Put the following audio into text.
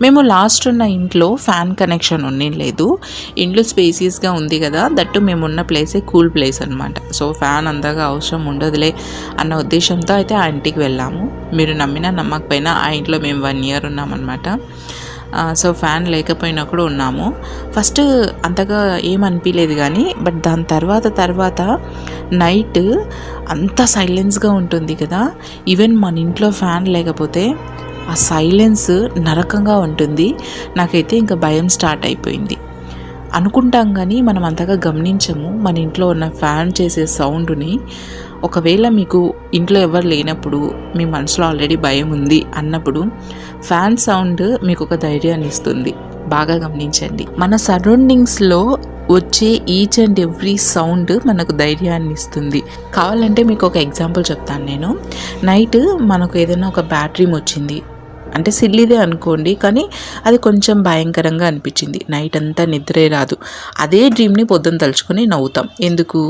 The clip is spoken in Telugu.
మేము లాస్ట్ ఉన్న ఇంట్లో ఫ్యాన్ కనెక్షన్ లేదు. ఇంట్లో స్పేసియస్గా ఉంది కదా, దట్టు మేము ఉన్న ప్లేసే కూల్ ప్లేస్ అనమాట. సో ఫ్యాన్ అంతగా అవసరం ఉండదులే అన్న ఉద్దేశంతో అయితే ఆ ఇంటికి వెళ్ళాము. మీరు నమ్మినా నమ్మకపోయినా ఆ ఇంట్లో మేము 1 year ఉన్నామన్నమాట. సో ఫ్యాన్ లేకపోయినా కూడా ఉన్నాము. ఫస్ట్ అంతగా ఏమనిపించలేదు కానీ, బట్ దాని తర్వాత నైట్ అంత సైలెన్స్గా ఉంటుంది కదా. ఈవెన్ మన ఇంట్లో ఫ్యాన్ లేకపోతే ఆ సైలెన్స్ నరకంగా ఉంటుంది. నాకైతే ఇంకా భయం స్టార్ట్ అయిపోయింది. అనుకుంటాం కానీ మనం అంతగా గమనించము మన ఇంట్లో ఉన్న ఫ్యాన్ చేసే సౌండ్ని. ఒకవేళ మీకు ఇంట్లో ఎవరు లేనప్పుడు మీ మనసులో ఆల్రెడీ భయం ఉంది అన్నప్పుడు ఫ్యాన్ సౌండ్ మీకు ఒక ధైర్యాన్ని ఇస్తుంది. బాగా గమనించండి. మన సరౌండింగ్స్లో వచ్చే ఈచ్ అండ్ ఎవ్రీ సౌండ్ మనకు ధైర్యాన్ని ఇస్తుంది. కావాలంటే మీకు ఒక ఎగ్జాంపుల్ చెప్తాను నేను. నైట్ మనకు ఏదైనా ఒక బ్యాడ్ డ్రీమ్ వచ్చింది అంటే సిల్లిదే అనుకోండి, కానీ అది కొంచెం భయంకరంగా అనిపించింది. నైట్ అంతా నిద్రే రాదు. అదే డ్రీమ్ని పొద్దున్న తలుచుకొని నవ్వుతాం. ఎందుకు?